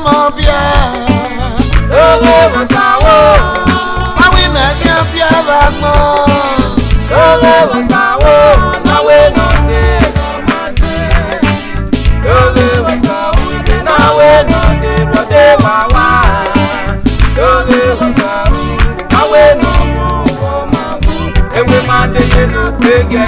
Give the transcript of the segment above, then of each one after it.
mo bia Oge wasawo Mawi na kia bia bagmo Oge wasawo Nawe nonde Romande Oge wasawo Ibe nawe nonde Rode wawa Oge wasawo Nawe nongo Romawu Ewe mande yenu pege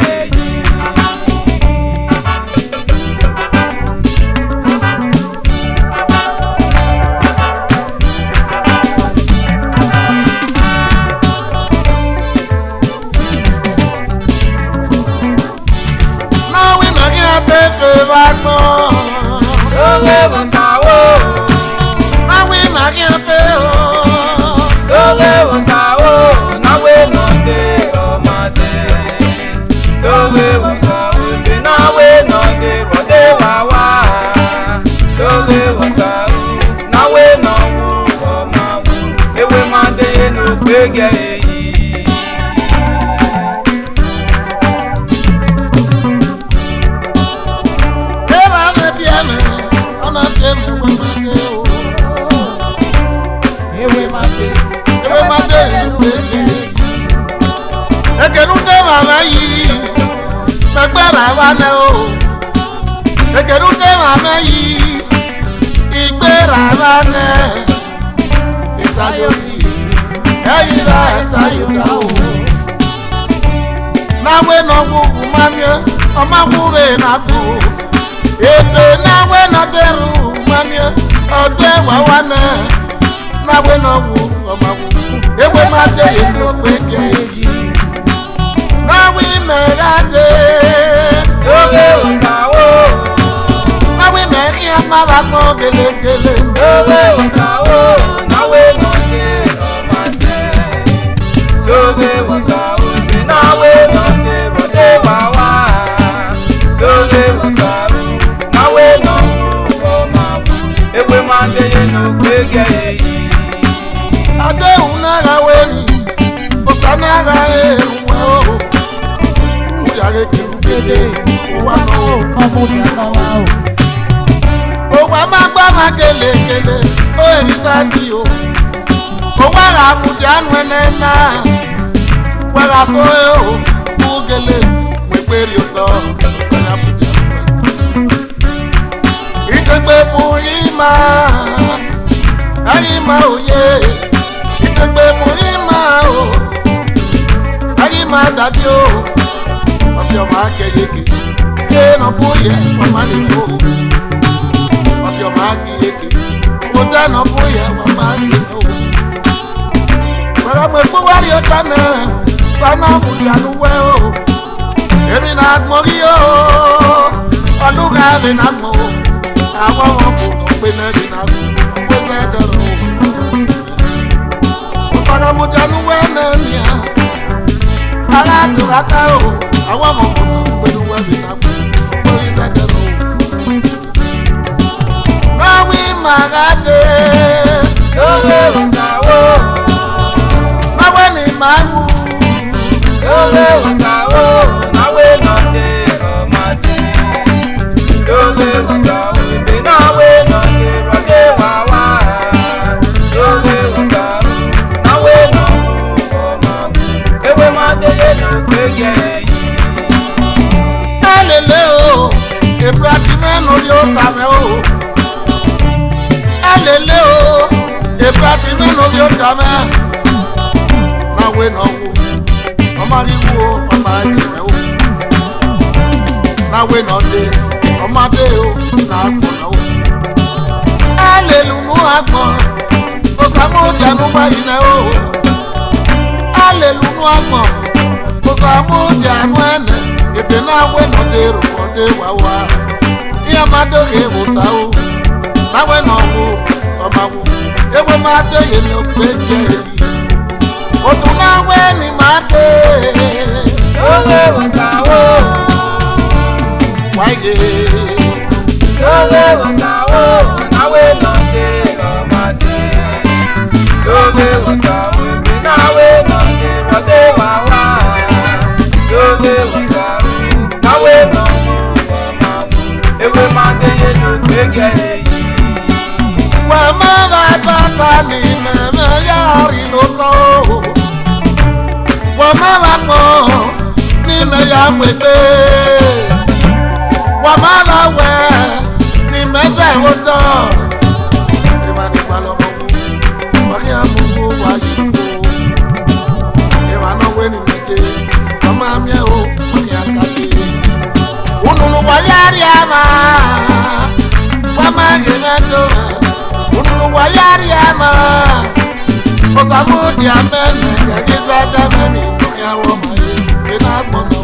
Oge wasawo Mawi na kia peo Oge wasawo Nawe nonde Romande Oge wasawo Ibe nawe nonde Rode wawa Oge wasawo Nawe nongo Romawu Ewe mande yenu pege eyi Era de piano Ona temu kwa mateo Ewe mande Ewe mateo Eke nute mama yi Megbera wane o Eke nute mama yi Igbera wane Itayo yi Eyira etayo da o Nawe no gugu mamye Oma gure na ku Ebe nawe no deru mamye Ode wawane Nawe no gugu oma gugu Ewe mate yendo kweke yi Nawe megade Oge wasawo Nawe mekia mabako gele gele Oge wasawo Nawe nonde Romande Oge wasawo Ibe nawe nonde Rode wawa Oge wasawo Nawe nongo Romawu Ewe mande yenu pege eyi Ade unaga weni Osanaga eruwe o Uyage kirukete Uwano Owa magba magele gele O erisadi o Owa mudianu enena Wega soe o Ugele Mweperi oto Osana mudianu Itegbe muhima Ayima oye Itegbe muhima o Ayima dadi o Osi ọma akeyeke Ye no puye Mama ni o Osi ọma akeyeke Kote no puye Mama ni o Wẹ́rẹ́ mọ̀ ẹ̀kọ́ wárí ọ̀tá náà Sana mudianu we o Emi na agbori o Oluga mi na mo Àwọn ọmọ kò kọ̀ pé náà mi na mo Pé sẹ́dọ̀rọ̀ o Ọ̀pọ̀lọpọ̀ mudianu we náà ni a Ara àdúrátá o Àwọn ọmọ kò kọ̀ pé náà mi na mo Pé sẹ́dọ̀rọ̀ o Báwí màgàdé Oge wasawo Báwẹ́ ni màá wù Oge wasawo Nawe nonde Romande Oge wasawo Ibe nawe nonde Rode wawa Oge wasawo Nawe nongo Romawu Ewe mande yenu pege eyi Elele o Ebrati mẹ́nu yóò ta mẹ́ o Elele o Ebrati mẹ́nu yóò ta mẹ́ Nawe nọ̀wọ́ Ọmọ ariwo ọmọ ayẹ̀wẹ̀ o Nawe nọ̀dé ọmọdé o Nàgbọ̀nà o Elelu mú agbọ̀n Osamu jẹnu báyìí náà o Elelu mú agbọ̀n Osamu jẹnu ẹnẹ Ebe nawe nọ̀dé rùkọ̀dé wàwà Ihe mmadụ ga-ewusa o Nawe nọ̀wọ́ ọmọwọ́ Ewe mmadụ yẹn okpe jẹ eyi Otu nawe ni mmadụ Oge wasawo Waige Oge wasawo Nawe nonde Romande Oge wasawo Ibe nawe nonde Rode wawa Oge wasawo Nawe nongo Romawu Ewe mande yenu pege eyi mwebe wamala we ni meze woto imani kwalo mungu wanya mungu wajibu imano we ni mete mama mie o wanya kati unulu wayari ama wama gemeto unulu wayari ama osamudi amene yagiza dameni nyawo maye ina bono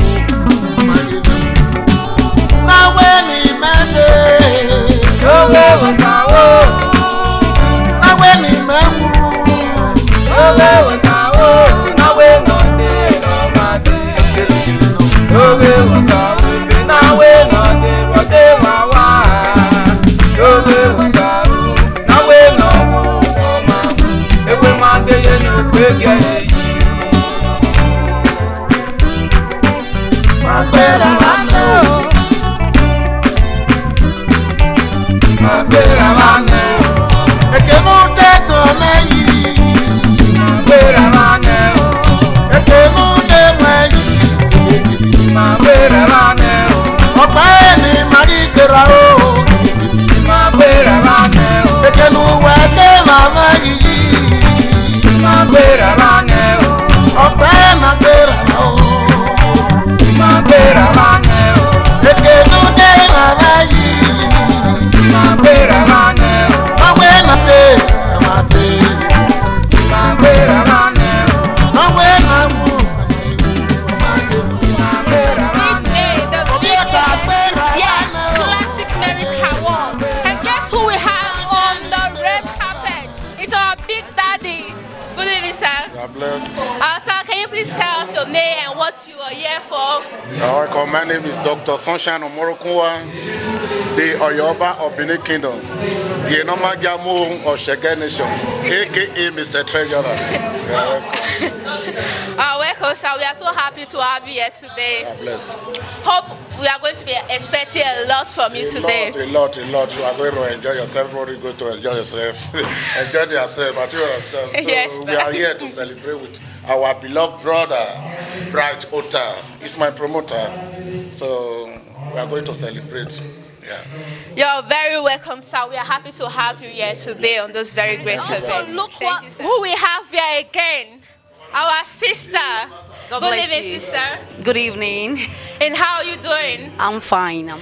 maye nawe ni mede Yowe wasawo, nawe ni mewu yowe wasawo, nawe nonde romade. Yowe wasawo, be nawe nonde rode wawa. Yowe wasawo, nawe nomu oma. Ewe mande yenu kwege yi. magbera mano Magbera mane, ekenu teto meyi magbera mane, ekenu te meyi magbera mane, ọpẹ ni mari gbera o magbera mane, ekenu wẹte mama yi magbera mane, ọpẹ na gbera o magbera mane, ekenu te mama yi magbera mane, ọwẹ na te ma te magbera mane, ọwẹ na mu Classic Merit Award. And guess who we have on the red carpet? It's our big daddy. Good evening, sir. God bless. Sir, can you please tell us your name and what you are here for? Welcome. My name is Dr. Sunshine Omorokunwa, the Oyoba of Benin Kingdom, the Enomagamu of Shege Nation, aka Mr. Treasurer. Welcome, sir. We are so happy to have you here today. God bless. Hope we are going to be expecting a lot from you today. A lot. You are going to enjoy yourself. Everybody going to enjoy yourself. Enjoy yourself, but you understand. So Yes, we are here to celebrate with our beloved brother, Bright Ota. He's my promoter. So we are going to celebrate. Yeah. You're very welcome, sir. We are happy to have you here today on this very great event. Look Thank you, sir. who we have here again. Our sister. God Good bless evening, you. sister. Good evening. And how are you doing? I'm fine.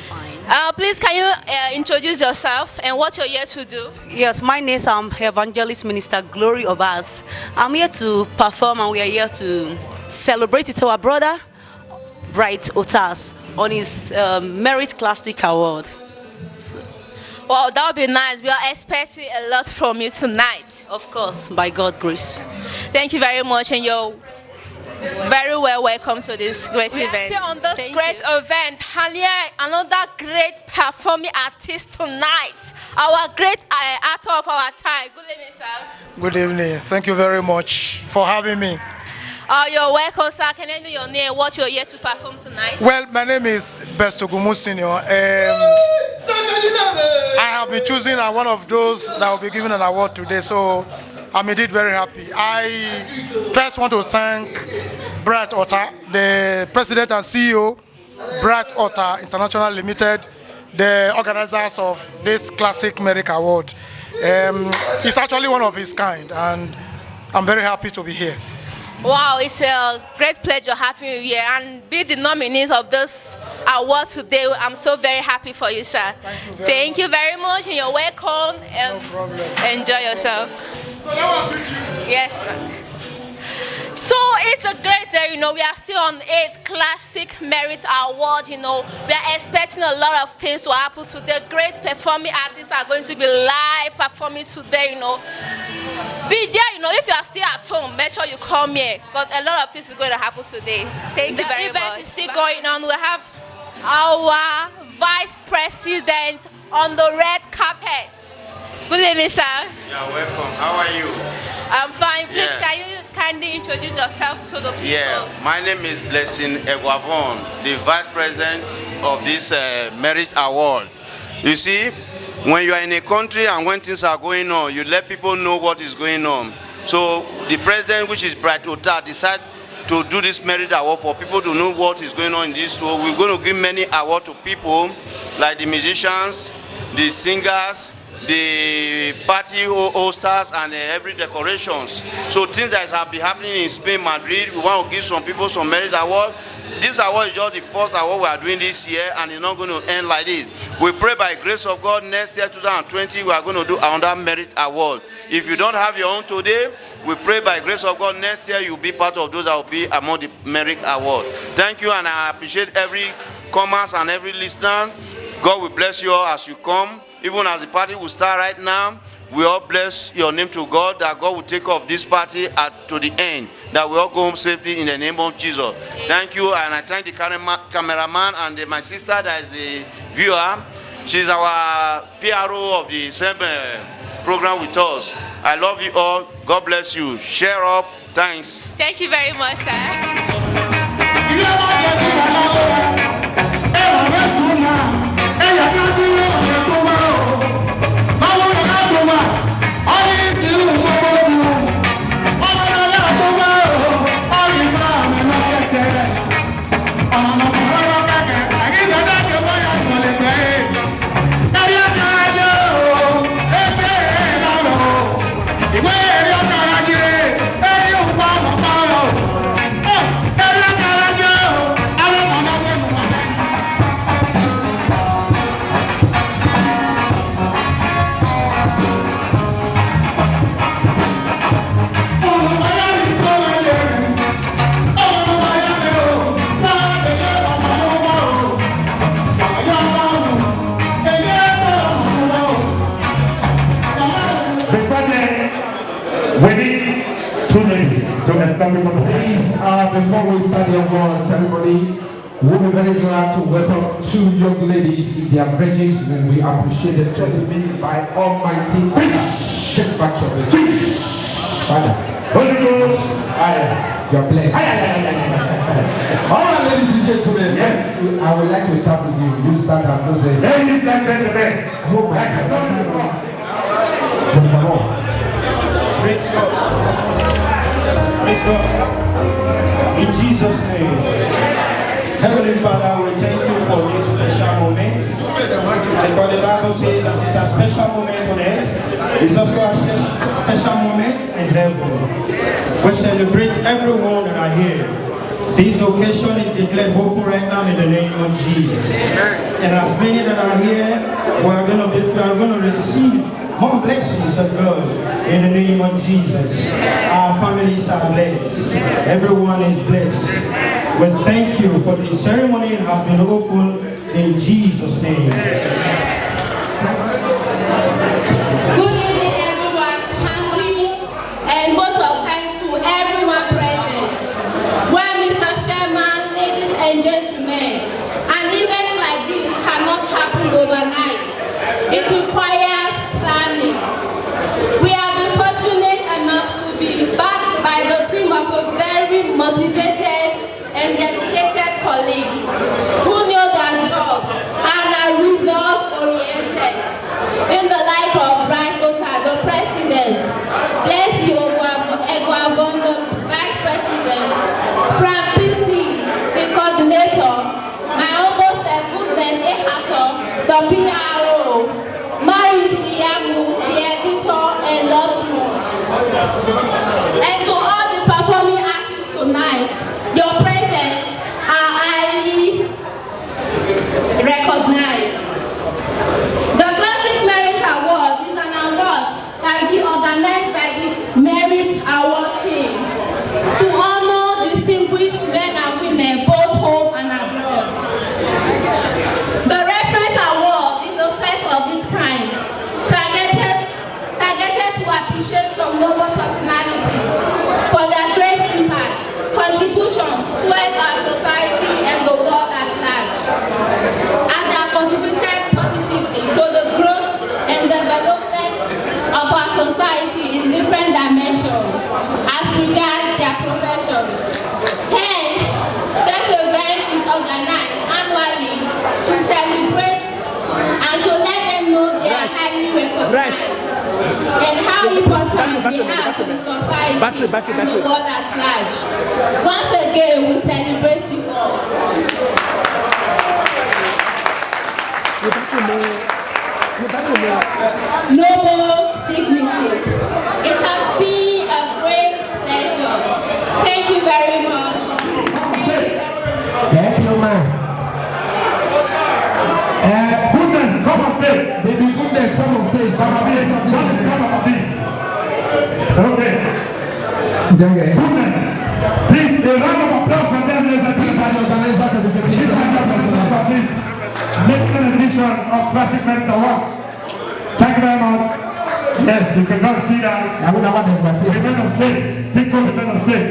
Please, can you introduce yourself and what you're here to do? Yes, my name is Evangelist Minister Glory Obas. I'm here to perform and we are here to celebrate with our brother, Bright Otas, on his Merit Classic Award. Well, that would be nice. We are expecting a lot from you tonight. Of course, by God's grace. Thank you very much, and you're very well welcome to this great event. We are still on this great event. Halia, another great performing artist tonight. Our great actor of our time. Good evening, sir. Good evening. Thank you very much for having me. You're welcome, sir. Can I know your name, what you're here to perform tonight? Well, my name is Bestogumu Senior. I have been chosen as one of those that will be given an award today, so I'm indeed very happy. I first want to thank Bright Otta, the president and CEO, Bright Otta International Limited, the organizers of this Classic Merit Award. It's actually one of its kind, and I'm very happy to be here. Wow, it's a great pleasure having you here and be the nominees of this award today. I'm so very happy for you, sir. Thank you very much, and you're welcome. And No problem. enjoy yourself. So that was with you. Yes. So it's a great day, we are still on 8th Classic Merit Award, we are expecting a lot of things to happen today. Great performing artists are going to be live performing today, Be there, if you are still at home, make sure you come here, because a lot of things is going to happen today. Thank you very much. The event is still going on. We have our Vice President on the red carpet. Good evening, sir. Yeah, welcome. How are you? I'm fine. Please, Yeah. can you kindly introduce yourself to the people? Yeah, my name is Blessing Egwavon, the Vice President of this Merit Award. You see, when you are in a country and when things are going on, you let people know what is going on. So the president, which is Bright Ota, decided to do this merit award for people to know what is going on in this world. We're going to give many awards to people like the musicians, the singers, the party hosters, and every decorations. So things that have been happening in Spain, Madrid, we want to give some people some merit award. This award is just the first award we are doing this year, and it's not going to end like this. We pray by grace of God next year, 2020, we are going to do another merit award. If you don't have your own today, we pray by grace of God next year you'll be part of those that will be among the merit award. Thank you, and I appreciate every comers and every listener. God will bless you all as you come. Even as the party will start right now, we all bless your name to God, that God will take off this party to the end, that we all go home safely in the name of Jesus. Thank you, and I thank the cameraman and my sister that is the viewer. She's our PRO of the same program with us. I love you all. God bless you. Share up. Thanks. Thank you very much, sir. Please, before we start the awards, everybody, we'll be very glad to welcome two young ladies. If they are virgins, then we appreciate them to be by Almighty. Shake back your legs. Father, Holy Ghost, you're blessed. All right, ladies and gentlemen, yes, I would like to start with you. You start and you say, ladies and gentlemen, oh my God. Praise God. Praise God. In Jesus' name. Heavenly Father, we thank you for this special moment. Because the Bible says that it's a special moment on earth. It's also a special moment in heaven. We celebrate everyone that are here. This occasion is declared open right now in the name of Jesus. And as many that are here, we are going to receive more blessings of God in the name of Jesus. Our families are blessed. Everyone is blessed. We thank you for the ceremony has been opened in Jesus' name. Good evening, everyone. Thank you and vote of thanks to everyone present. Well, Mr. Chairman, ladies and gentlemen, an event like this cannot happen overnight. It requires planning. We have been fortunate enough to be backed by the team of a very motivated and dedicated colleagues who know their jobs and are result-oriented. In the light of Bright Ota, the President, bless you, Egwabon, the Vice President, Frank PC, the Coordinator, my humble self, Goodness Ehato, the PRO, Maris Liamu, the Editor, and lots more. And to all the performing artists tonight, your presence are highly recognized. The Classic Merit Award is an award that will be organized by the Merit Award team to honor distinguished men and women both home and abroad. The Reference Award is are highly recognized and how important they are to the society and the world at large. Once again, we celebrate you all. Noble dignities. It has been a great pleasure. Thank you very much. Thank you, man. Goodness, come on stage. Baby, goodness, come on stage. Okay. Goodness. Please, a round of applause for them. These are the organizers of this making edition of Classic Merit Award. Thank you very much. Yes, you can go see that. Remain on stage. People remain on stage.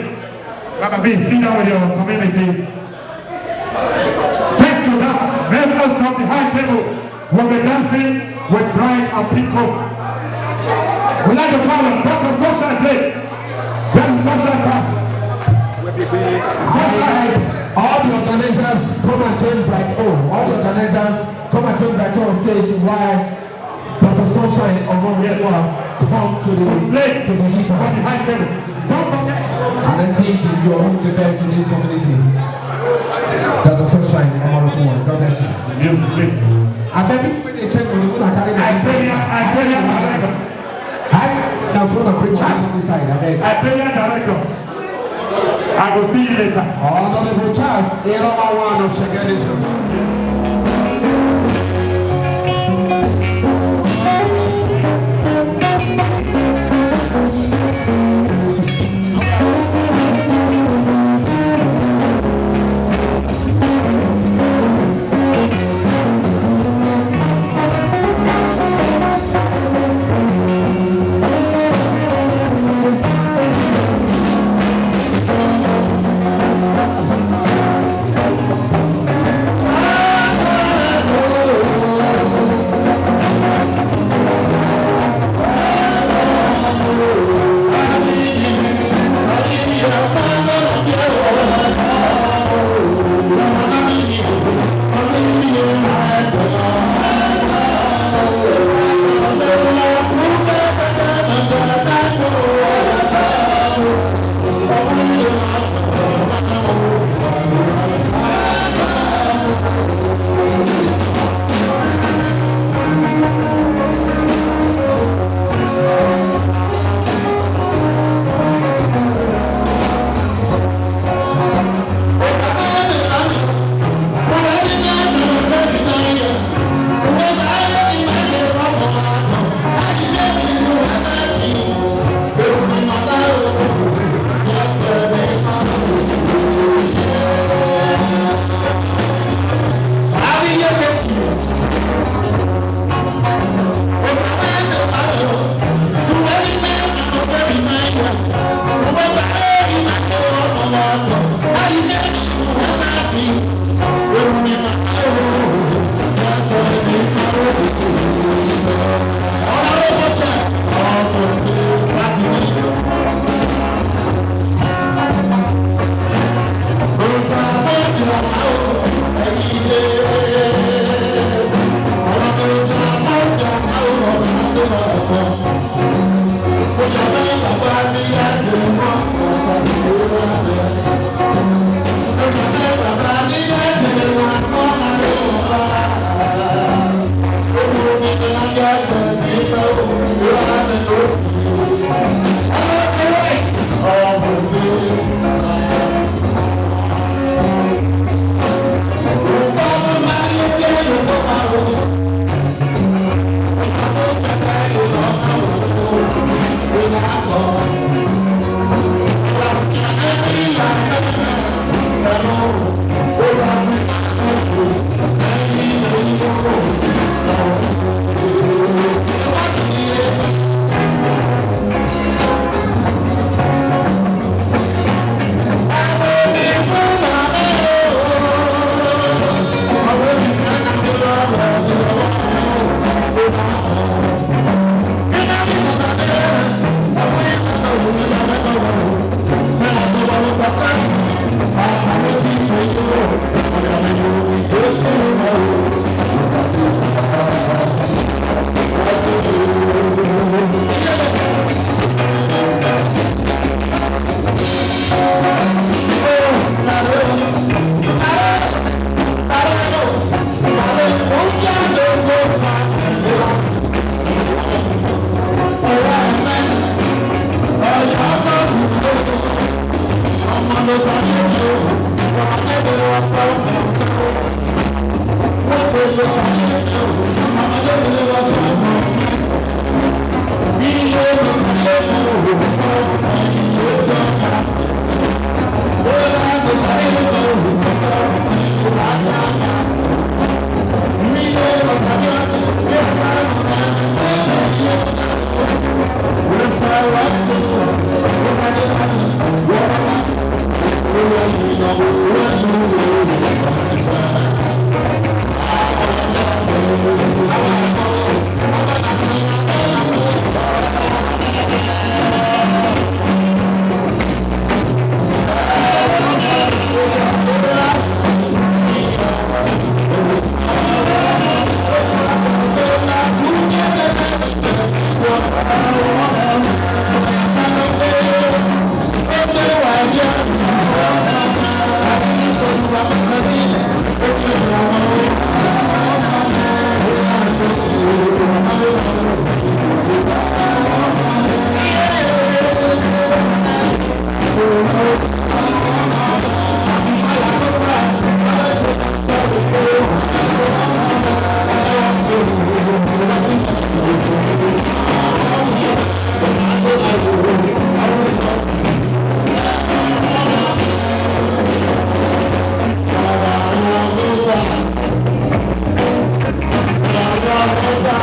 Baba B, sit down with your community. First to dance, members of the high table will be dancing with Bright and Pico. We like to call them Dr. Social Place. That is Social Club. Social. All the organizers come and join Bright O. All the organizers come and join Bright O on stage while Dr. Sunshine or come to the leader on the high table. Don't forget. And I think you are the best in this community. Dr. Sunshine, God bless you. The music, please. I bet people when they check on the moon, I pray you director. That's what I'm preaching inside. I pray you director. I will see you later. Honorable Charles, one of Shaganism. Yes.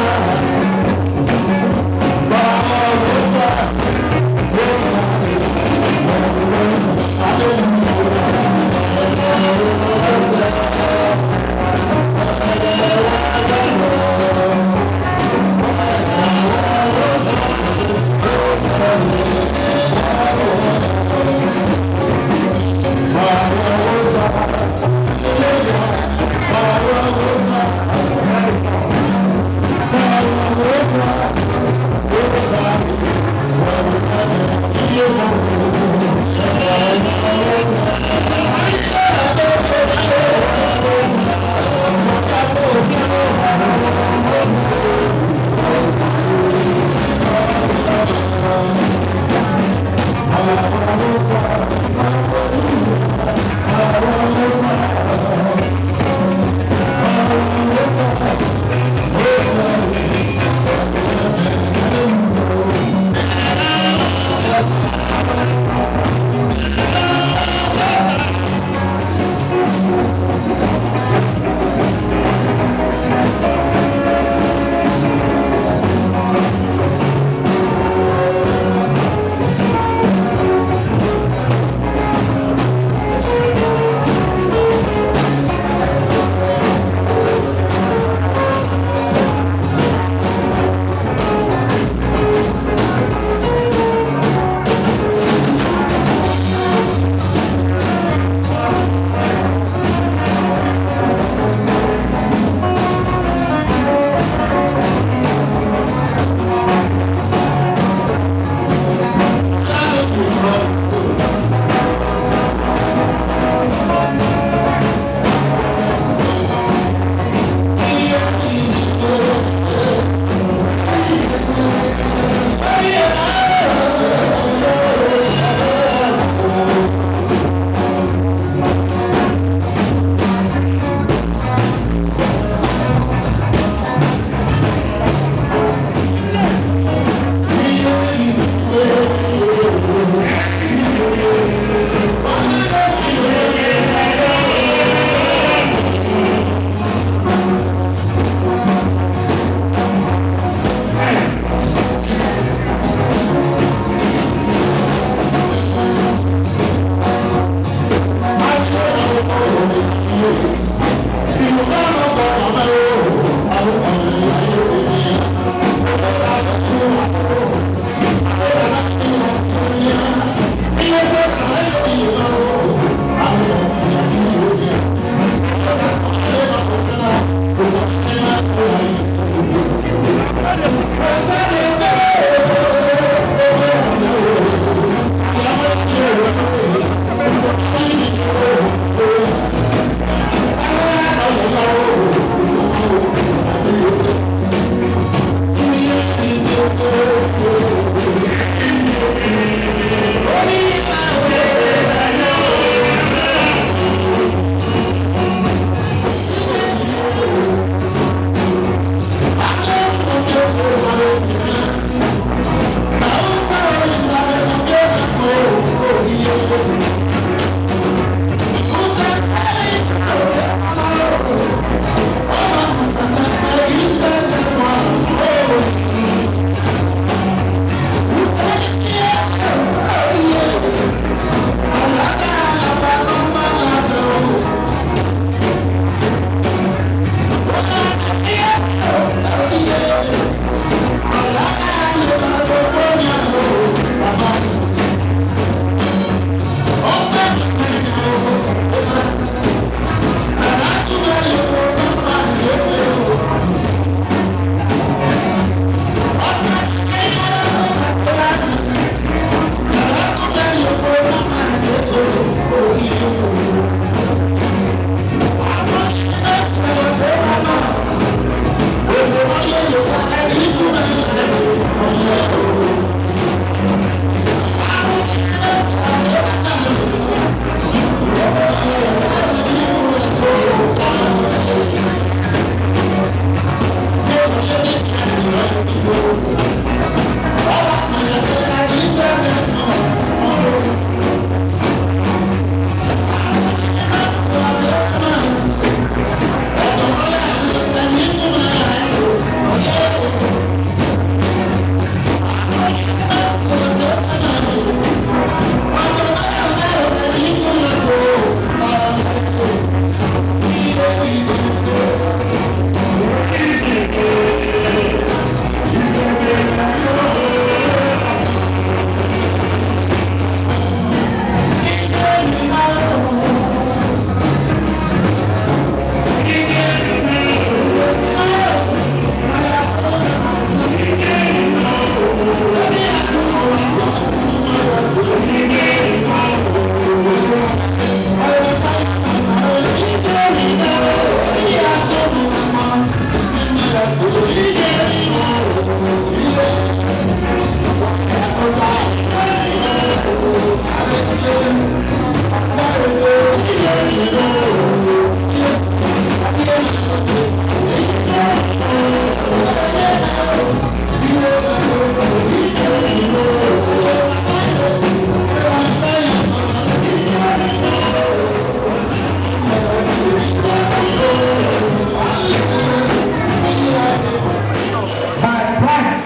Rosa,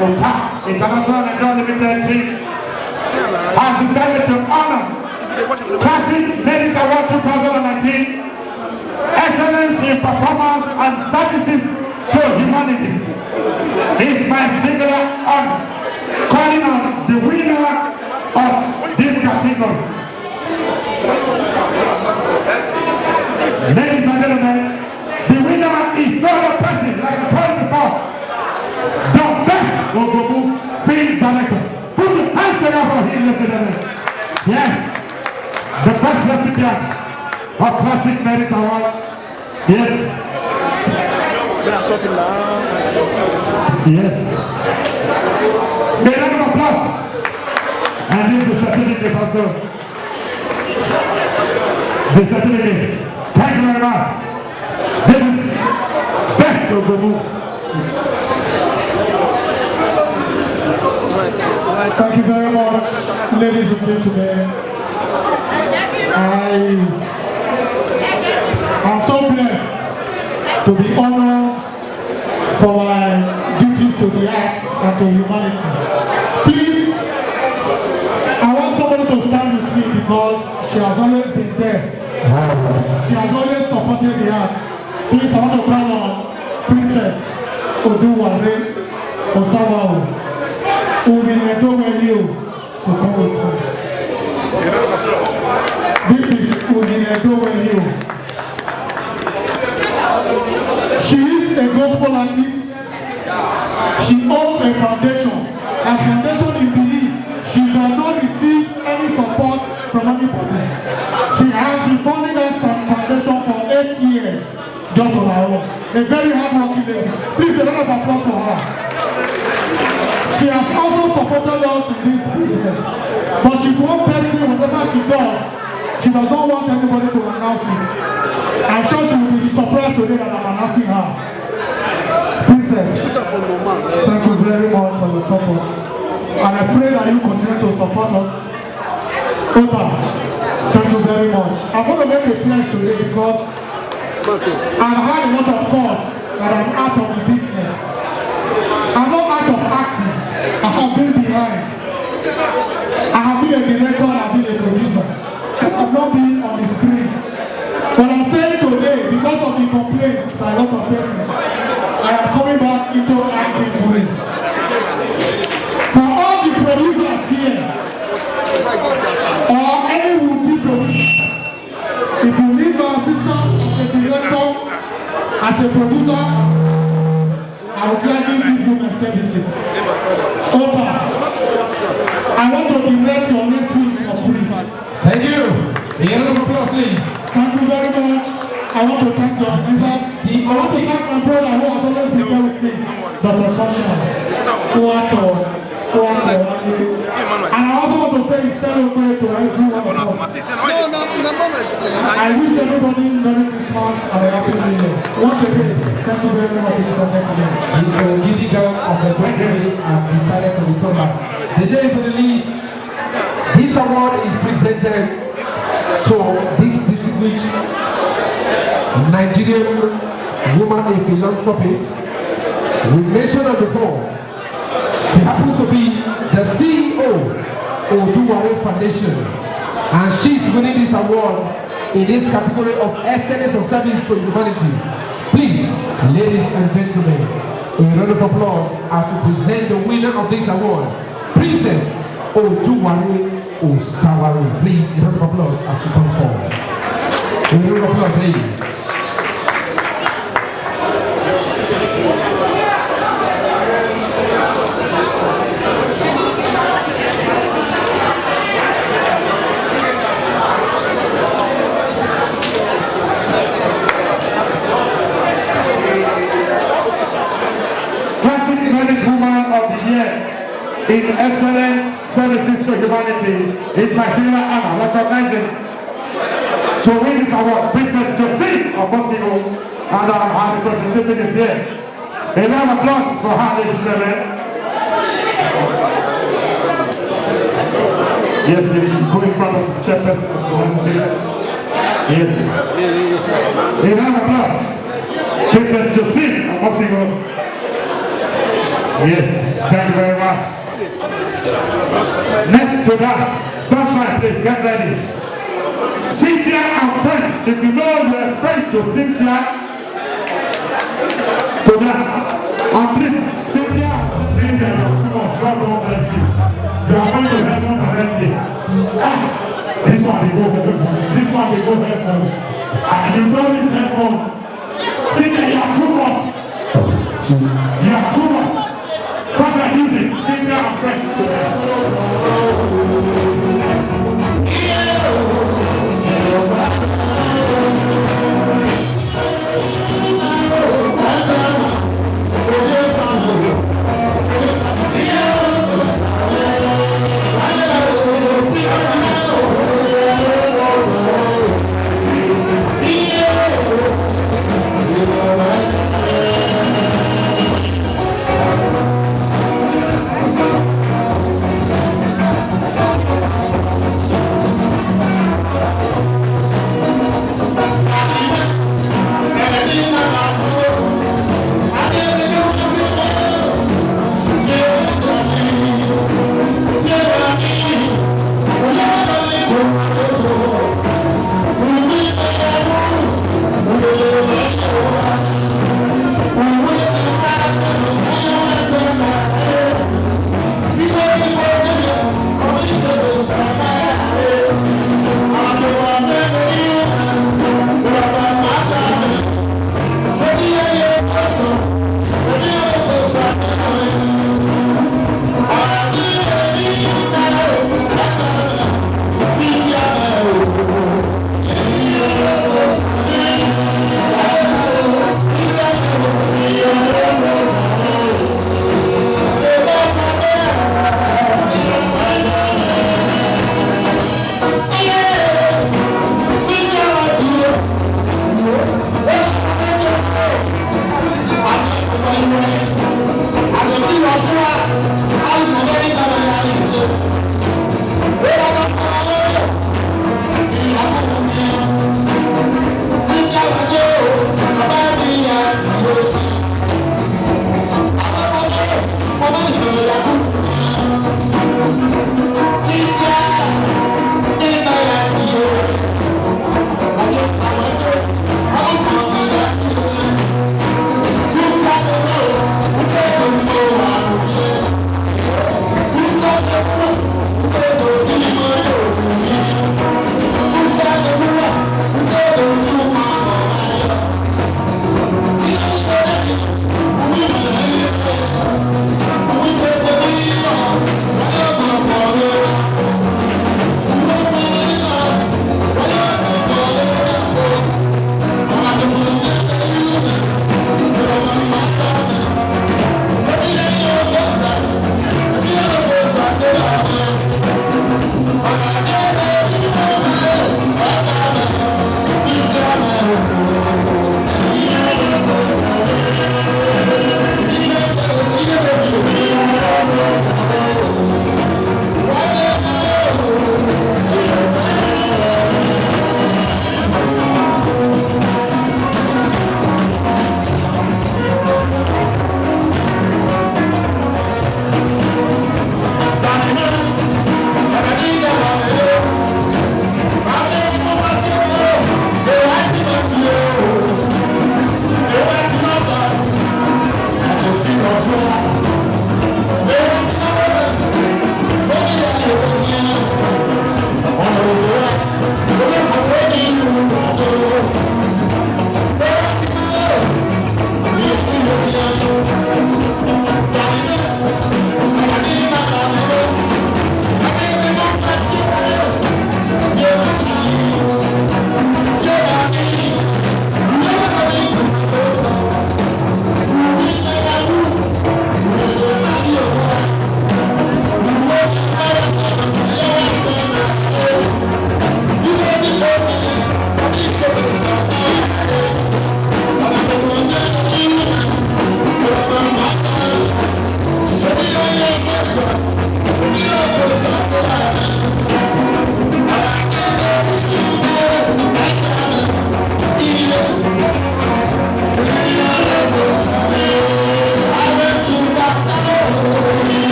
Ota International Nigeria Limited team has decided to honor Classic Merit Award 2019 Excellence in Performance and Services to Humanity. It's my singular honor calling on the winner of this category. Ladies and gentlemen, the winner is no other person, like I told you before, the best Ogobu film director. Put your hands together for him, ladies and gentlemen. Yes, the first recipient of Classic Merit Award. Yes. Yes. A round of applause. And this is the certificate also. The certificate. Thank you very much. This is best of the move. Thank you very much, ladies and gentlemen. I'm so blessed to be honored for my duties to the arts and to humanity. Please, I want somebody to stand with me because she has always been there. She has always supported the arts. Please, I want to call on Princess Oduware Osawawo, who will endow you to come with me. This is Udine you. She is a gospel artist. She owns a foundation. Her foundation is believed. She does not receive any support from anybody. She has been funding us some foundation for 8 years, just on her own. A very hard-working lady. Please, a round of applause for her. She has also supported us in this business. But she's one person, whatever she does not want anybody to announce it. I'm sure she will be surprised today that I'm announcing her. Princess, thank you very much for your support. And I pray that you continue to support us. Ota, thank you very much. I'm going to make a pledge today because I've had a lot of calls that I'm out of the business. I'm not out of acting. I have been behind. I have been a director and I have been a producer. I have not been on the screen. But I'm saying today, because of the complaints by a lot of persons, I am coming back into acting fully. For all the producers here, or any would-be producer, if you need my assistance as a director, as a producer, I will gladly give you my services. Ota, I want to direct your next week for free. Thank you. A round of applause, please. Thank you very much. I want to thank the organizers. I want to thank my brother who has always been there with me, Dr. Sunshine, and I also want to say it's celebrate to every one of us. I wish everybody Merry Christmas and a Happy New Year. Once again, thank you very much. The giddy girl of the category have decided to return back. The days of the list. This award is presented to this distinguished Nigerian woman, a philanthropist. We mentioned her before. She happens to be the CEO of Oduware Foundation, and she's winning this award in this category of excellence of service to humanity. Please, ladies and gentlemen, a round of applause as we present the winner of this award, Princess Oduware Osawaru. Please, a round of applause as she comes forward. A round of applause, please. In excellent services to humanity is my senior honor, recognizing to win this award, Princess Josephine Obosimo, and her representative is here. A round of applause for her, ladies and gentlemen. Yes, you go in front of the chairperson of the organization. Yes. A round of applause. Princess Josephine Obosimo. Yes, thank you very much. Next to us, Sunshine, please get ready. Cynthia and friends, if you know you're afraid to Cynthia, to us. And please, Cynthia, you're too much. God bless you. You are going to heaven already. This one they go heaven. This one they go heaven. And you don't need heaven. Cynthia, you are too much. You are too much. Such a music, Cynthia and friends.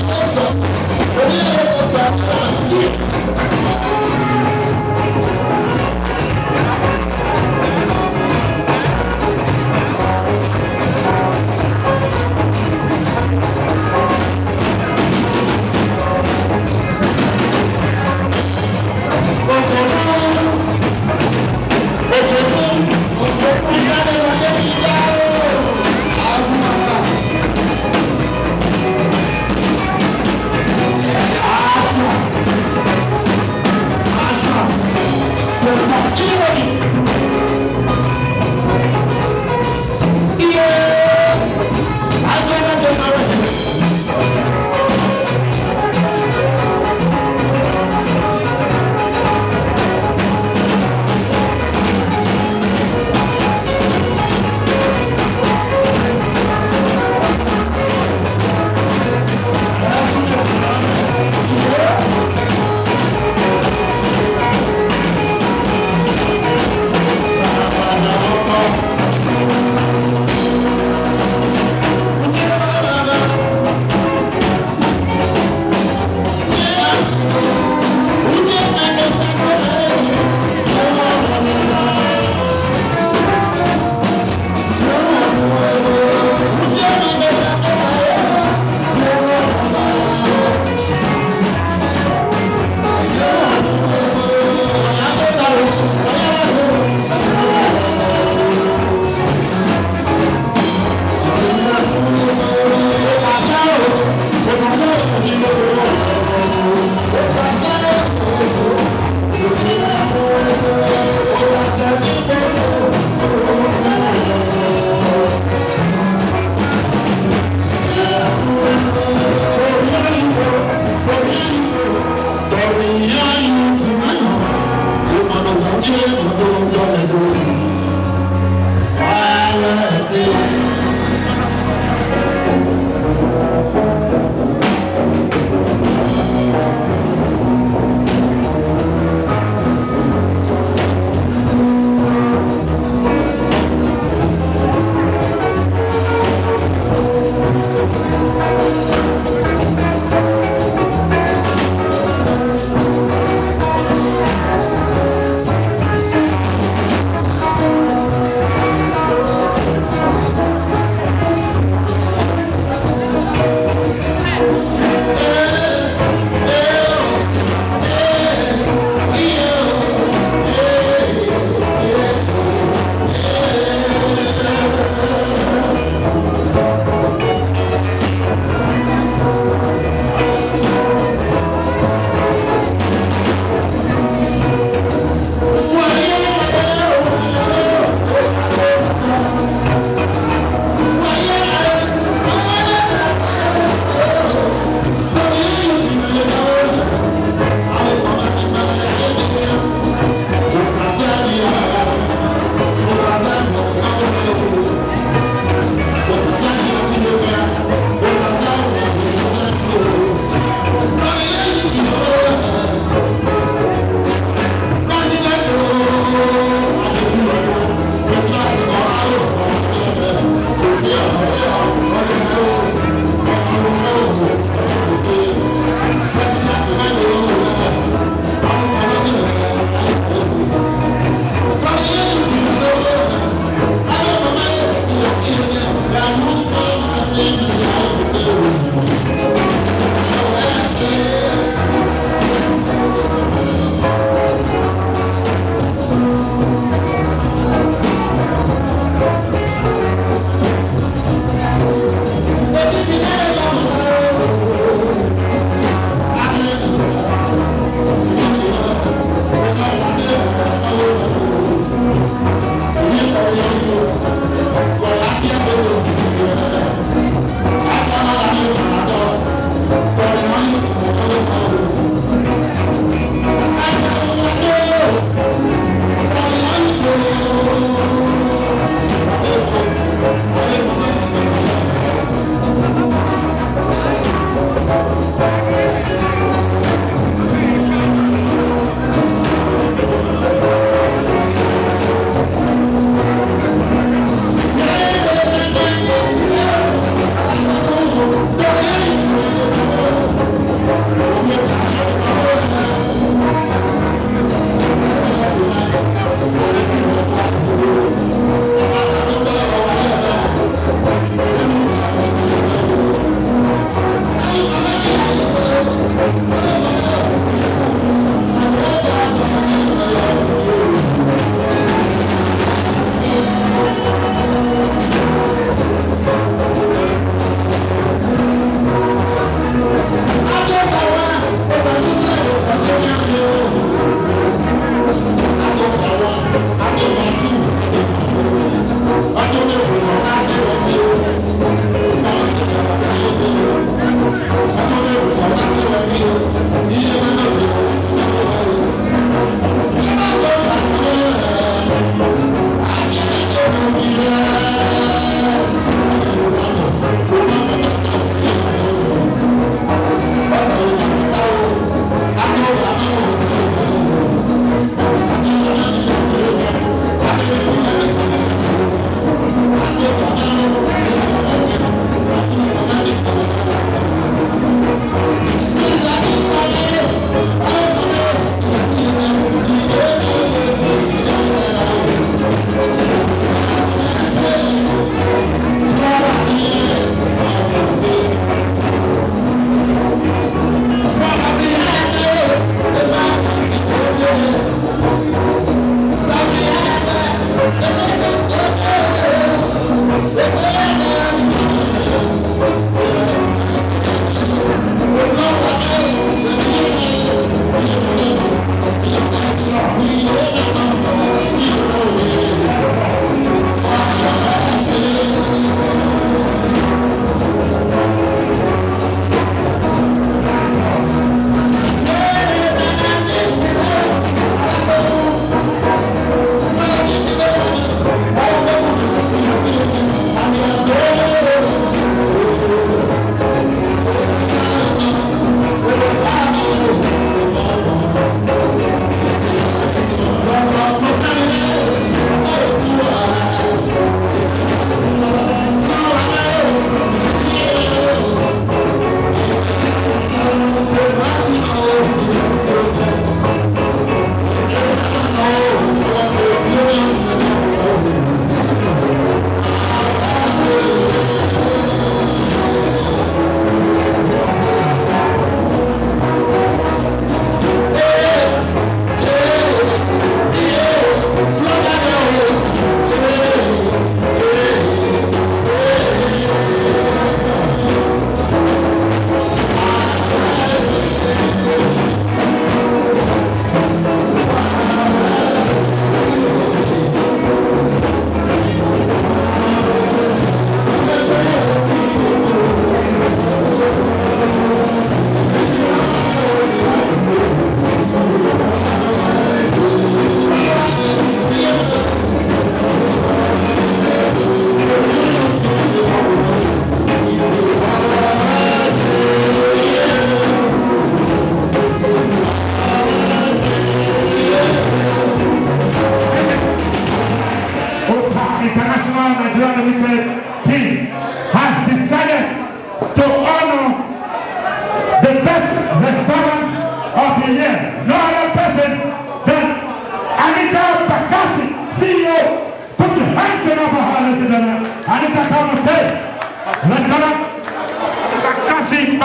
Thank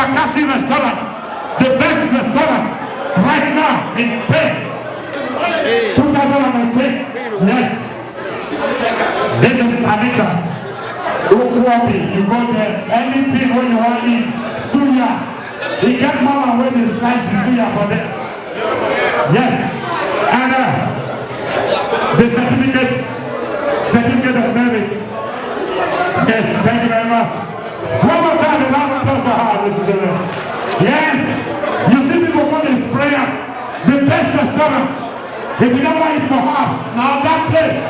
Omakasi restaurant, the best restaurant right now in Spain. 2019. Yes. This is Anita. You go there, anything when you want to eat, suya. He get mama when they slice the suya for them. Yes. And the certificate of merit. Yes, thank you very much. One more time, the round of applause for her, ladies and gentlemen. Yes. You see people want this prayer, the best restaurant. If you don't want it for us, now that place.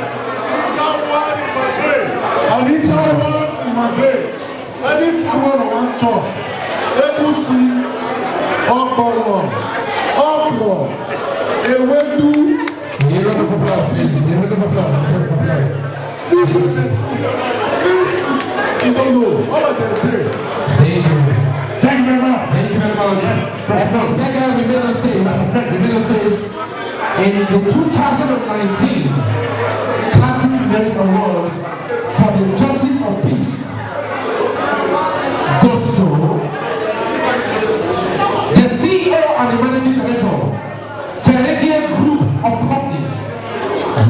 Anita one in Madrid. Any food one on one top. Egusi, okporo, okro, ewedu. A round of applause, please. A round of applause. You don't know. All of them day. Thank you very much. Thank you very much. Yes, President. That guy in the middle stage. In the 2019 Classic Merit Award for the Justice of Peace goes to the CEO and the Managing Director, Ferregian Group of Companies.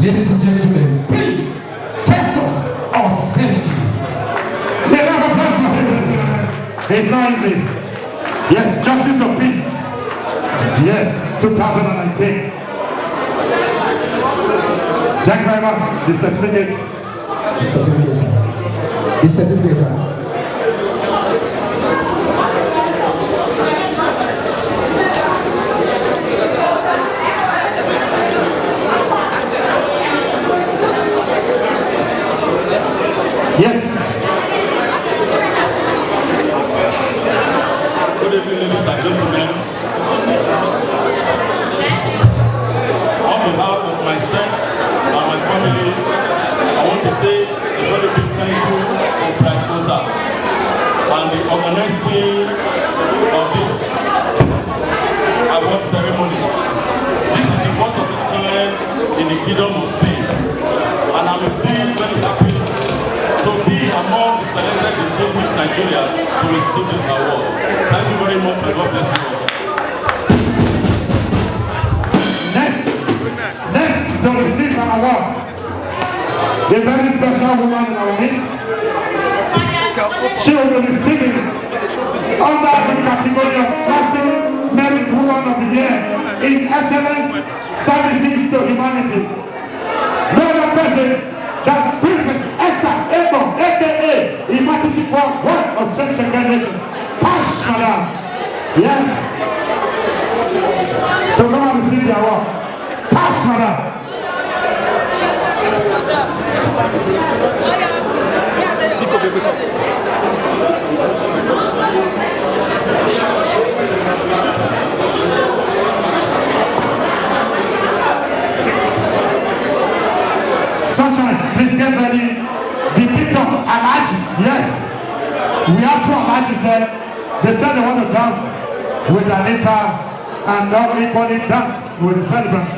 Ladies and gentlemen, please, Festus Osebidi. It's not easy. Yes, Justice of Peace. Yes, 2019. Thank you very much. The certificate. The certificate, sir. The certificate, sir. Yes. Good evening, ladies and gentlemen. On behalf of myself and my family, I want to say a very big thank you to Bright Ota and the organized team of this award ceremony. This is the first of its kind in the Kingdom of Spain, and I'm indeed very happy to be among the selected distinguished Nigeria to receive this award. Thank you very much, and God bless you all. Next to receive an award, a very special woman in our midst. She will be receiving under the category of Classic Merit Woman of the Year in Excellence Services to Humanity. No other person than Princess Esther Ebo, aka Imatiti for one of Shenshenga Nation. Cash, madam. Yes. To come and receive the award. Cash, madam. Sunshine, please get ready. The victors, Alaji, yes. We have two Alajis there. They said they want to dance with Anita and now equally dance with the celebrant.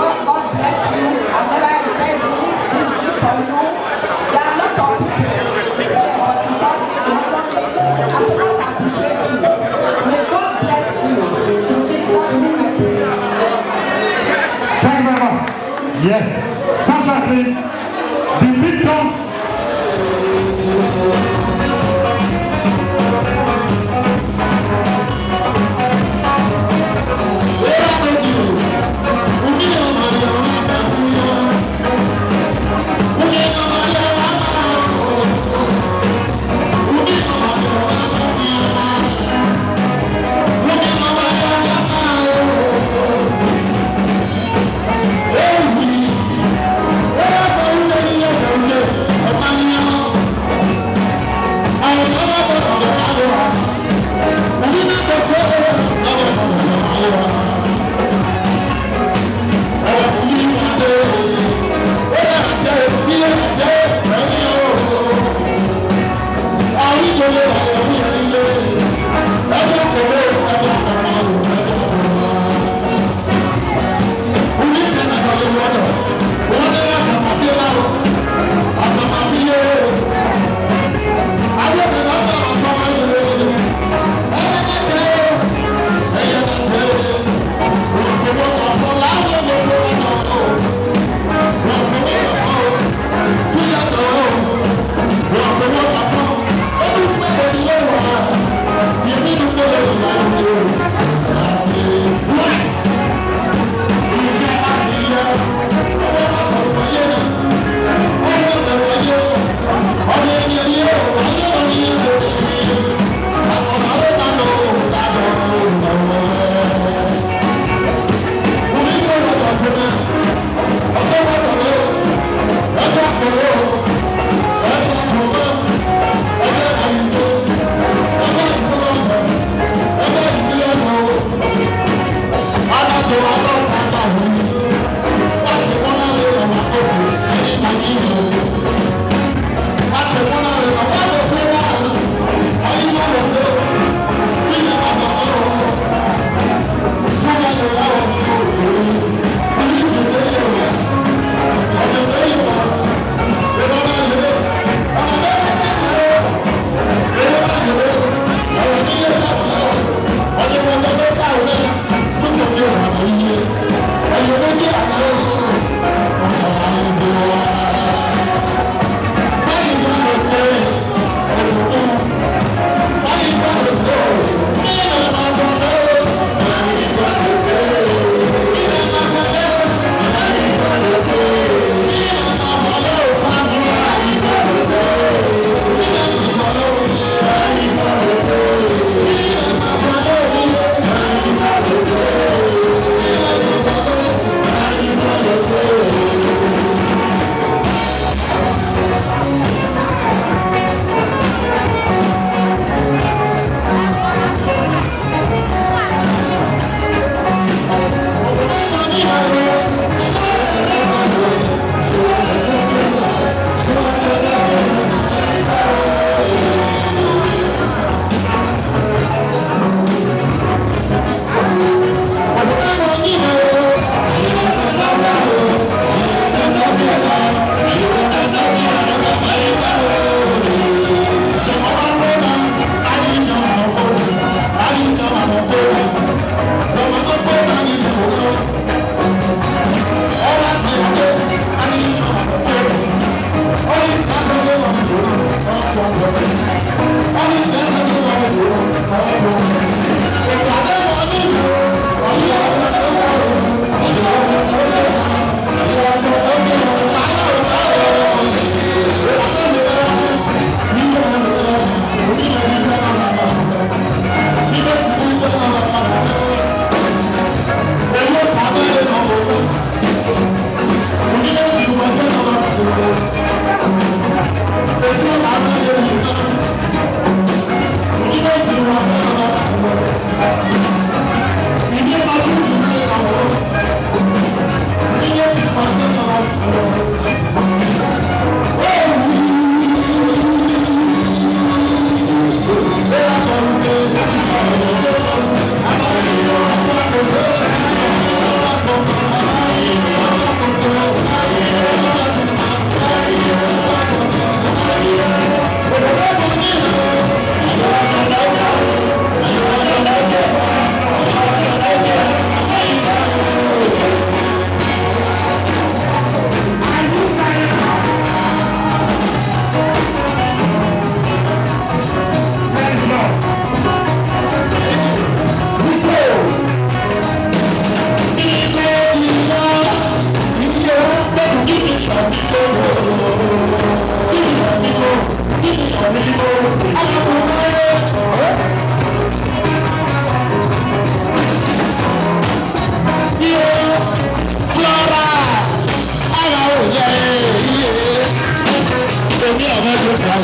God bless you. I've never expected this gift from you. There are a lot of people here, but because I cannot appreciate you. May God bless you. In Jesus' name I pray. Thank you very much. Yes. Sasha, please. The victors.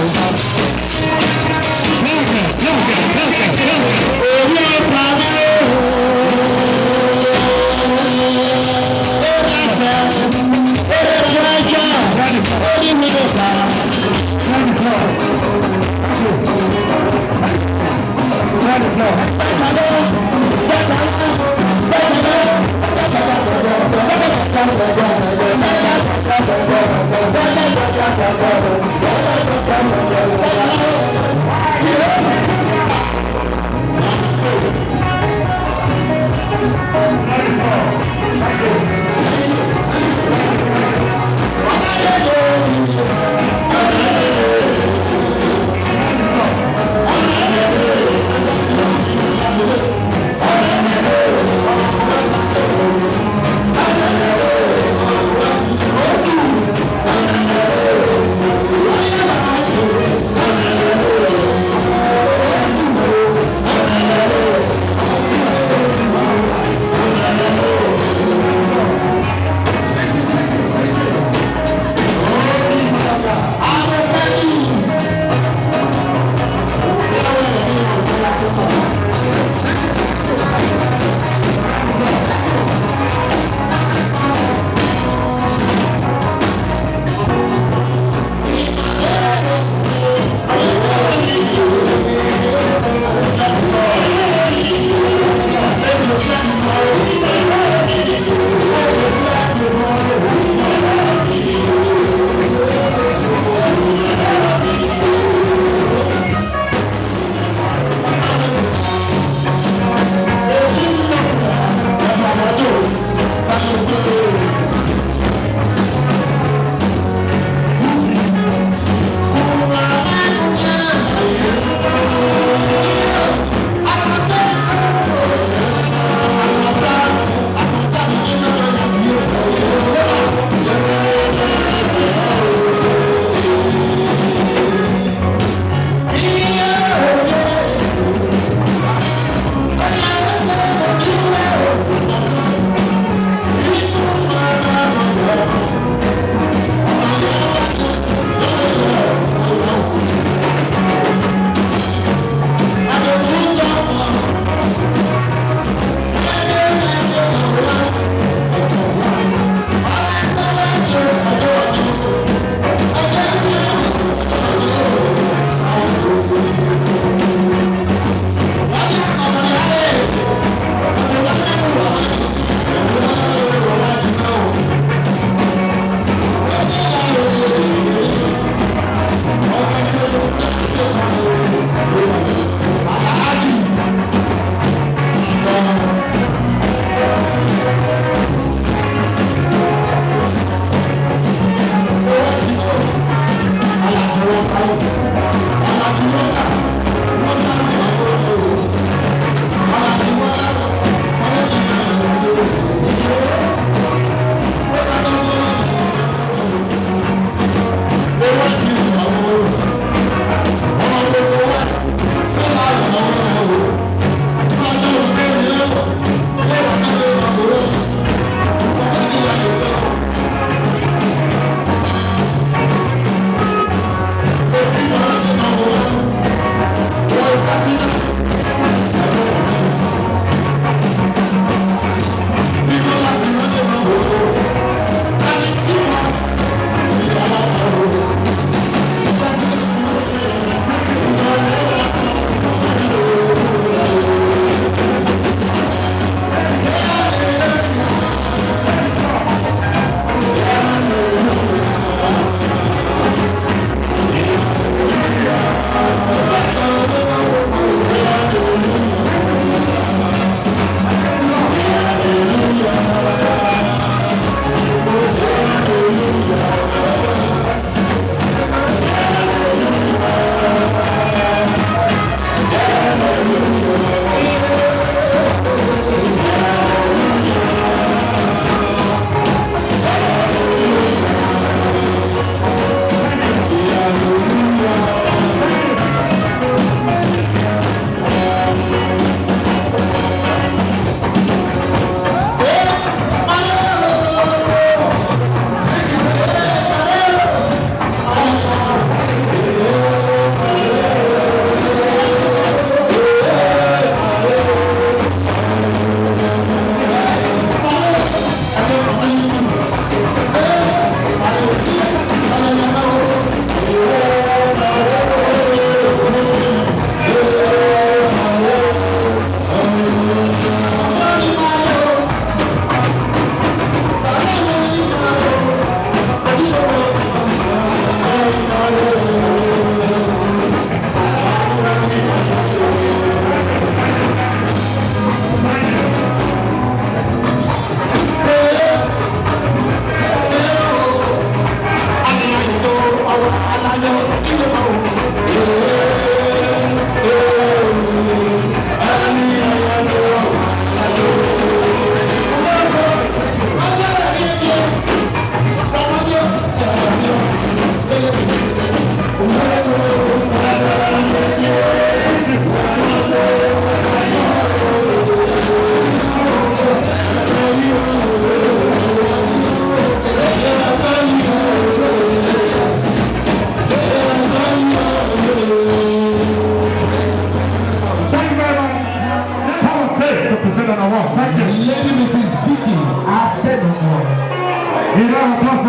Thank you.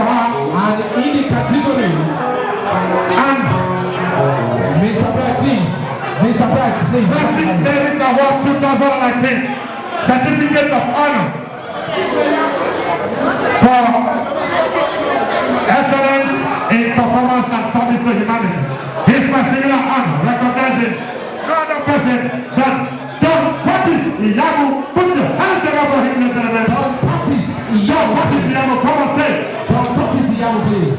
for her. And in the category, and Mr. Bright, please. Mr. Bright, please. Classic Merit Award 2019 Certificate of Honor for excellence in performance and service to humanity. Here's my singular honor recognizing no other person than Don Curtis Iyamu. Put your hands together for him, Mr. Don Curtis Iyamu, come on stage. Don Curtis Iyamu, please.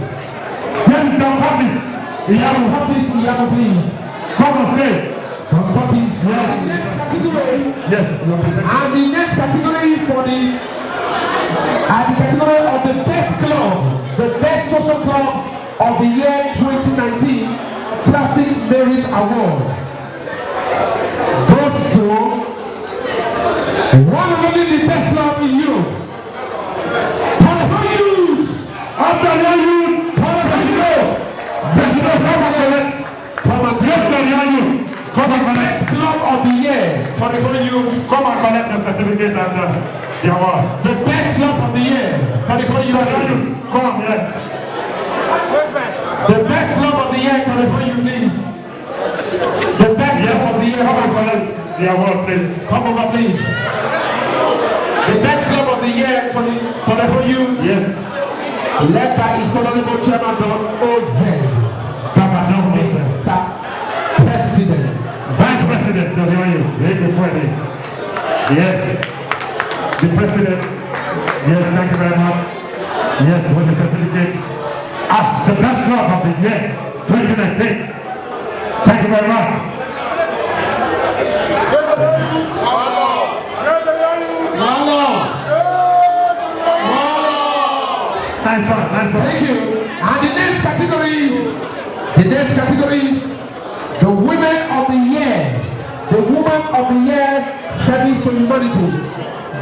Here is Don Curtis Iyamu. Curtis Iyamu, please. Come on stage. Don Curtis. Yes. Yes. And the next category for the category of the best club, the best social club of the year 2019 Classic Merit Award goes to one of only the best club in Europe. Tottenham Youth. After the youth, come on, President, come on, collect. Come on, Tottenham Youth. Come on, collect. Best club of the year. Tottenham Youth, come and collect your certificate and the award. The best club of the year. Tottenham Youth. Come, yes. The best club of the year, Tottenham Youth, please. The best club of the year. Come and collect the award, please. Come over, please. The best club of the year, Tottenham Youth. Yes. Led by his honorable chairman, Don OZ. Papa Don OZ. President. Vice President of the Youth. Yes. The President. Yes, thank you very much. Yes, with the certificate as the best club of the year 2019. Thank you very much. Nice one, nice one. Thank you. And the next category, the Women of the Year. The Woman of the Year Service to Humanity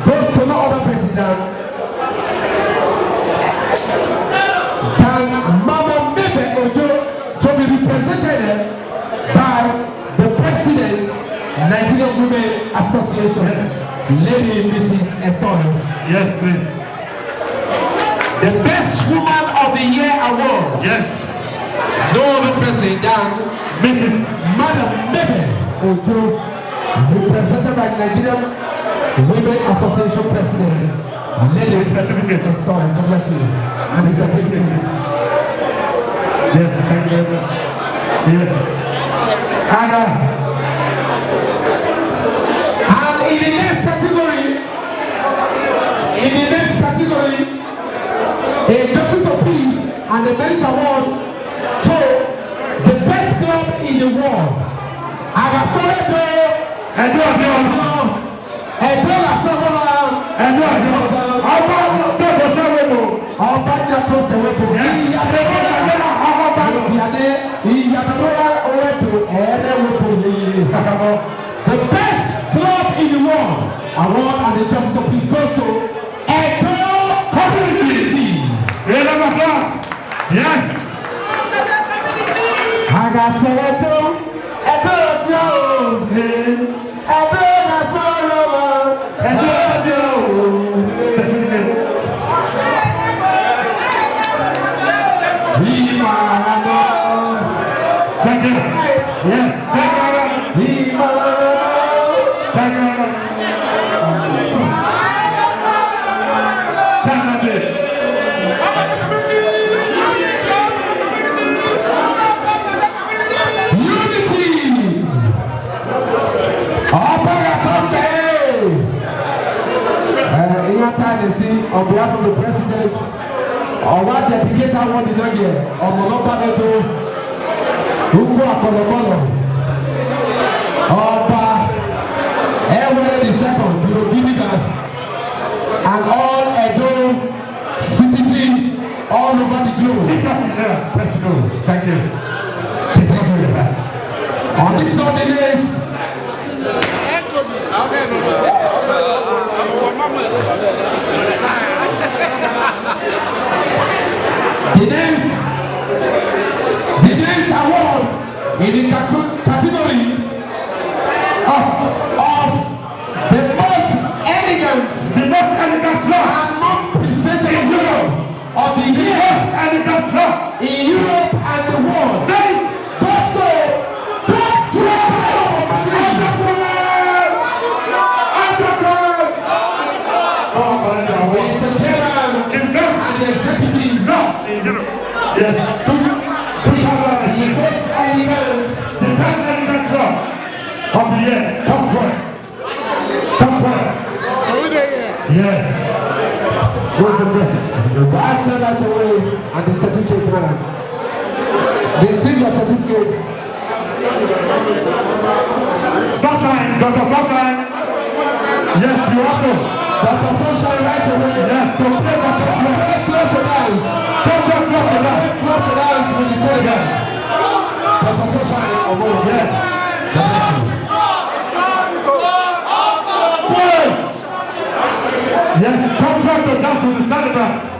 goes to no other person than Mama Mebe Ojo, to be represented by the President, Nigerian Women Association, yes. Lady Mrs. Eson. Yes, please. The Best Woman of the Year Award. Yes. No other person than Mrs. Madam Mebe Ojo, represented by Nigerian Women Association President. Lady certificate. Eson. God bless you. And the certificate. Yes, thank you very much. Yes. And in the next category, a Justice of Peace and the Merit Award to the best club in the world. The best club in the world award and the Justice of Peace goes to Eto Community. Round of applause. Yes. Thank you. Yes, thank you. Thank you. On behalf of the President, our dedicated award in Nigeria, Omoloba Neto, Ugo Akolobolo, Oba, Ewele II, Birogimiga, and all Edo citizens all over the globe. Thank you. On this Sunday days, the next award in the category of the most elegant club and non-presented club of the year. of the year, top 12. Top 12. Yes. Where's the best? Ask her right away and the certificate man. Receive your certificate. Sunshine, Dr. Sunshine. Yes, you are good. Dr. Sunshine right away. Yes, to play for top 12. Close your eyes. Top 12, close your eyes. Close your eyes when you say Yes. Dr. Sunshine, Yes. Yes, top 12 to dance with the celebrant.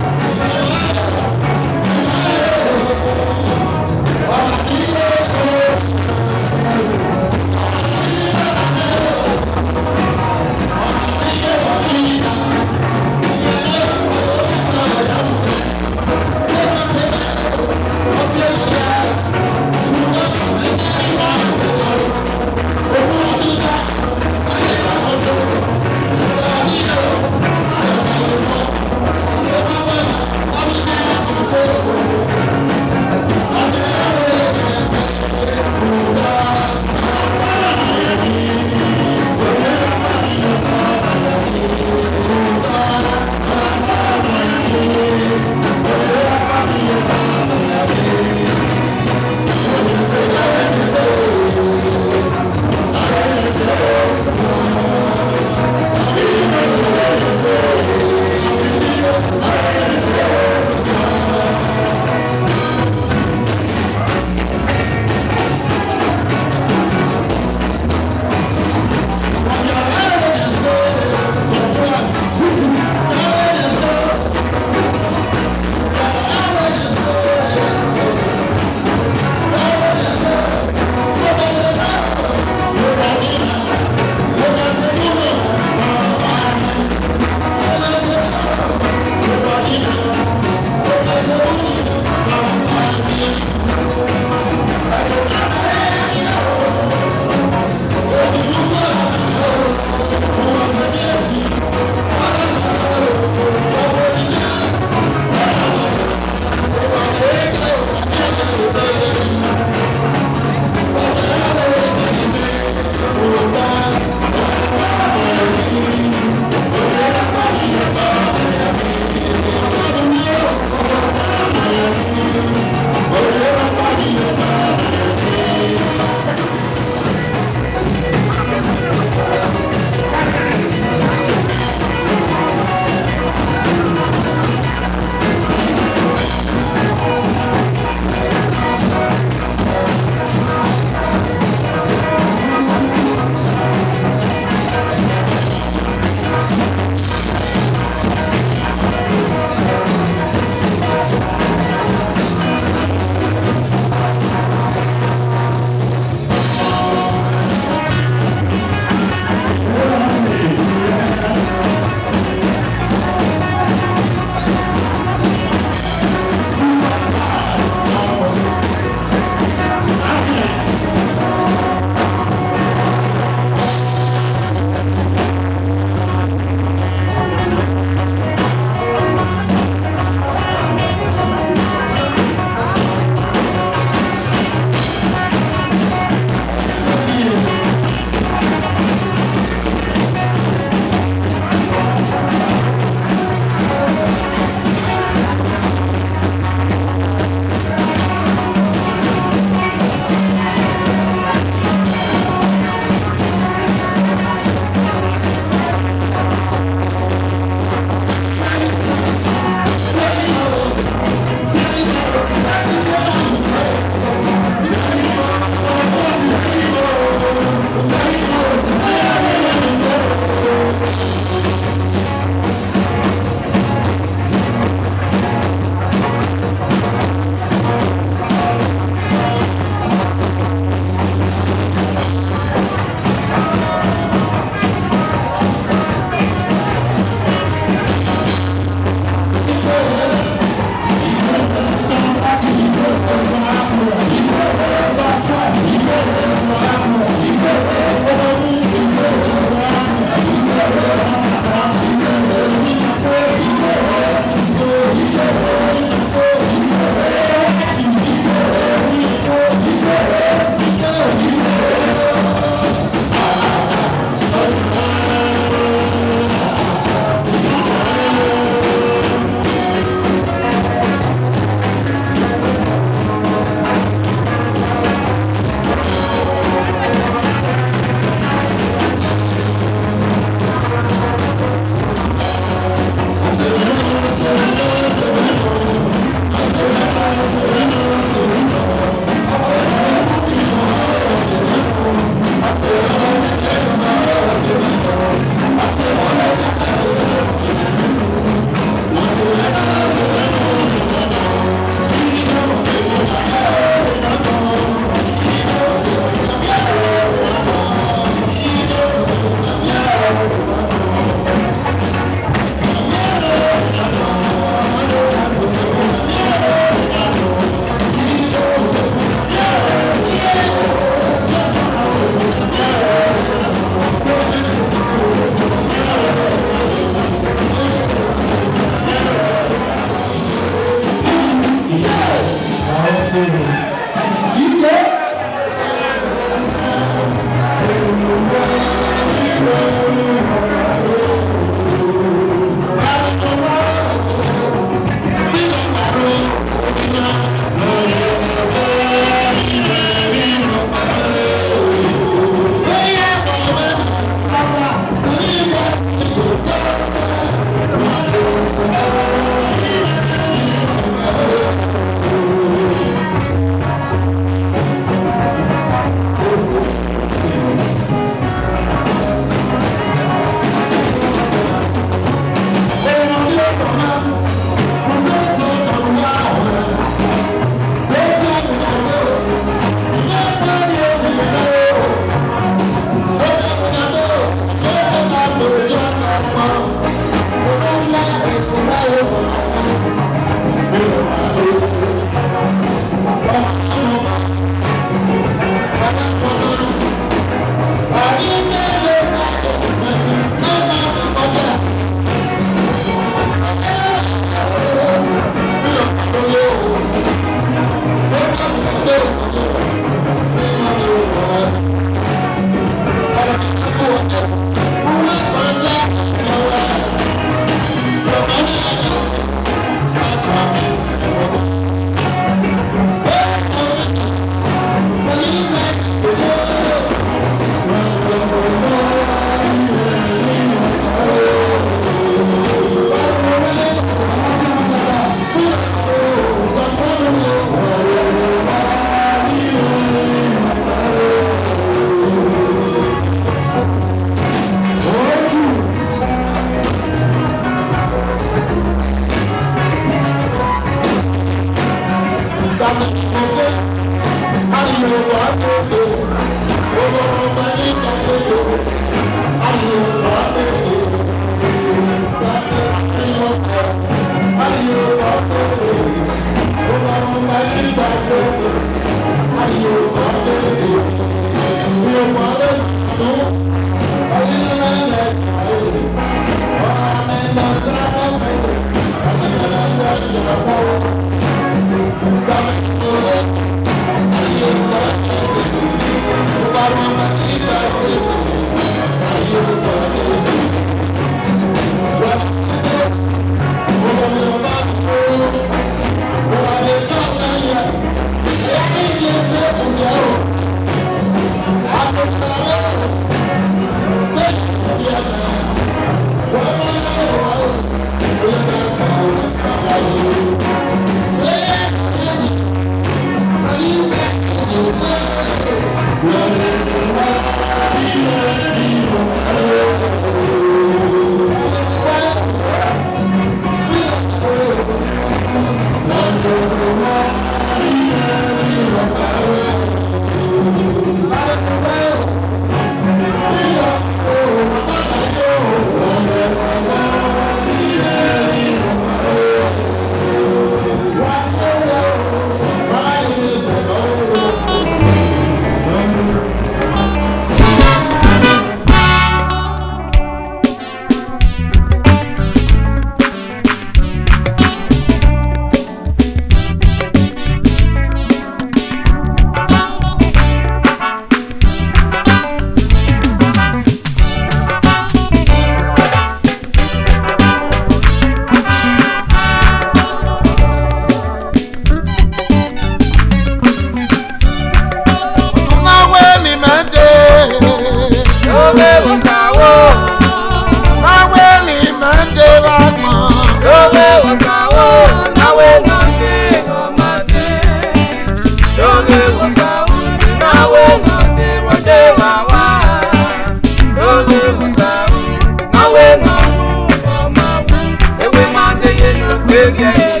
Yeah.